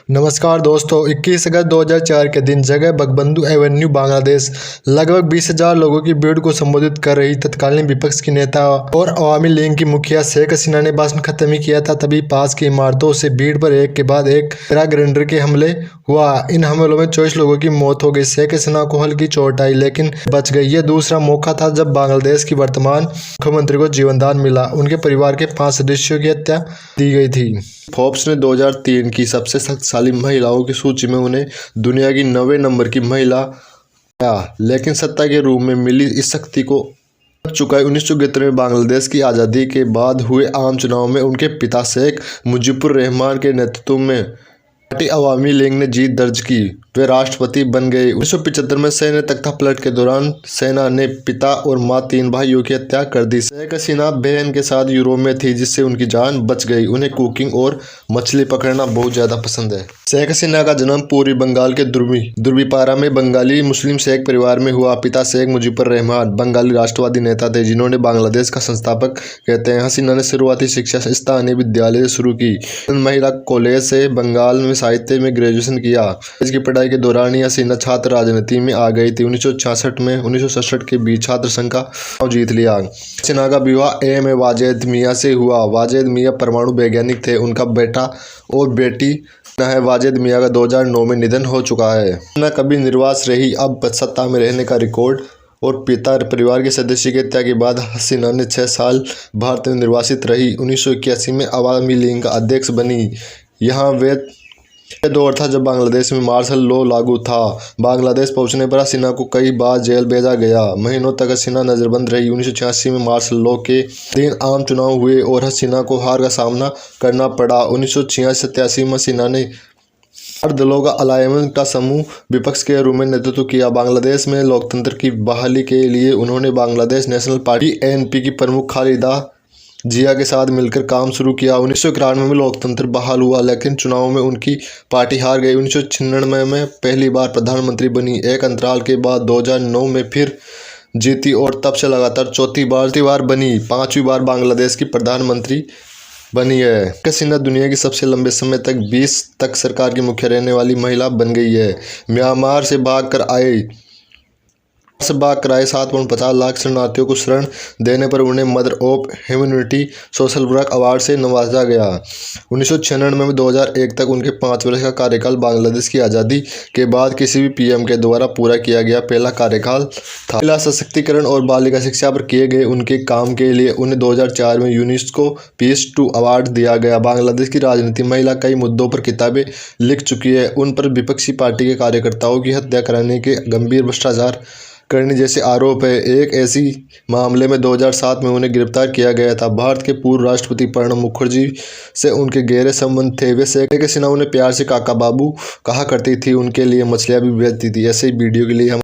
नमस्कार दोस्तों, 21 अगस्त 2004 के दिन जगह बंगबंधु एवेन्यू बांग्लादेश लगभग 20,000 लोगों की भीड़ को संबोधित कर रही तत्कालीन विपक्ष की नेता और अवामी लीग की मुखिया शेख हसीना ने भाषण खत्म ही किया था। तभी पास की इमारतों से भीड़ पर एक के बाद एक पैराग्लाइडर के हमले हुआ। इन हमलों में 24 लोगों की मौत हो गई। शेख हसीना को हल्की चोट आई लेकिन बच गई। यह दूसरा मौका था जब बांग्लादेश की वर्तमान मुख्यमंत्री को जीवनदान मिला। उनके परिवार के 5 सदस्यों की हत्या दी गई थी। फोर्ब्स ने 2003 की सबसे शक्तिशाली महिलाओं की सूची में उन्हें दुनिया की 9वें नंबर की महिला पाया, लेकिन सत्ता के रूप में मिली इस शक्ति को चुका है। 1971 में बांग्लादेश की आज़ादी के बाद हुए आम चुनाव में उनके पिता शेख मुजीबुर रहमान के नेतृत्व में पार्टी अवामी लीग ने जीत दर्ज की। वे राष्ट्रपति बन गए। 1975 में सैन्य तख्ता पलट के दौरान सेना ने पिता और मां 3 भाइयों की हत्या कर दी। शेख हसीना बहन के साथ यूरोप में थी जिससे उनकी जान बच गई। उन्हें कुकिंग और मछली पकड़ना बहुत ज्यादा पसंद है। शेख हसीना का जन्म पूर्वी बंगाल के दुर्बीपारा में बंगाली मुस्लिम शेख परिवार में हुआ। पिता शेख मुजीबुर रहमान बंगाली राष्ट्रवादी नेता थे जिन्होंने बांग्लादेश का संस्थापक कहते हैं। हसीना ने शुरुआती शिक्षा स्थानीय विद्यालय से शुरू की। महिला कॉलेज से बंगाल में साहित्य में ग्रेजुएशन किया। इसकी पढ़ाई के दौरान ही हसीना छात्र राजनीति में आ गई थी। 1966 में 1967 के बीच छात्र संघ का चुनाव जीत लिया। हसीना का विवाह ए वाजेद मियाँ से हुआ। वाजेद मियाँ परमाणु वैज्ञानिक थे। उनका बेटा और बेटी है। वाजेद मियाँ का 2009 में निधन हो चुका है। हसीना कभी निर्वास रही, अब सत्ता में रहने का रिकॉर्ड और पिता परिवार के सदस्य की हत्या के बाद हसीना ने 6 साल भारत में निर्वासित रही। 1981 में अवामी लीग का अध्यक्ष बनी। यहाँ वे दौर था जब बांग्लादेश में मार्शल लॉ लागू था। बांग्लादेश पहुंचने पर हसीना को कई बार जेल भेजा गया। महीनों तक हसीना नजरबंद रही। 1986 में मार्शल लॉ के दिन आम चुनाव हुए और हसीना को हार का सामना करना पड़ा। 1986-87 में हसीना ने 4 दलों का अलायंस का समूह विपक्ष के रूप में नेतृत्व किया। बांग्लादेश में लोकतंत्र की बहाली के लिए उन्होंने बांग्लादेश नेशनल पार्टी (ANP) की प्रमुख खालिदा जिया के साथ मिलकर काम शुरू किया। 1991 में लोकतंत्र बहाल हुआ लेकिन चुनाव में उनकी पार्टी हार गई। 1996 में पहली बार प्रधानमंत्री बनी। एक अंतराल के बाद 2009 में फिर जीती और तब से लगातार चौथी बार बनी। 5वीं बार बांग्लादेश की प्रधानमंत्री बनी है। हसीना दुनिया की सबसे लंबे समय तक 20 तक सरकार की मुखिया रहने वाली महिला बन गई है। म्यांमार से भाग कर आए 7.50 लाख शरणार्थियों को शरण देने पर उन्हें mother of humanity social work award से नवाजा गया। 1996 में 2001 तक उनके 5 वर्ष का कार्यकाल बांग्लादेश की आज़ादी के बाद किसी भी पीएम के द्वारा पूरा किया गया पहला कार्यकाल था। महिला सशक्तिकरण और बालिका शिक्षा पर किए गए उनके काम के लिए उन्हें 2004 में यूनेस्को पीस 2 अवार्ड दिया गया। बांग्लादेश की राजनीति महिला कई मुद्दों पर किताबें लिख चुकी है। उन पर विपक्षी पार्टी के कार्यकर्ताओं की हत्या कराने के गंभीर भ्रष्टाचार करने जैसे आरोप है। एक ऐसी मामले में 2007 में उन्हें गिरफ्तार किया गया था। भारत के पूर्व राष्ट्रपति प्रणब मुखर्जी से उनके गहरे संबंध थे। वे शेख हसीना उन्हें प्यार से काका बाबू कहा करती थी। उनके लिए मछलियां भी बेचती थी। ऐसे ही वीडियो के लिए हम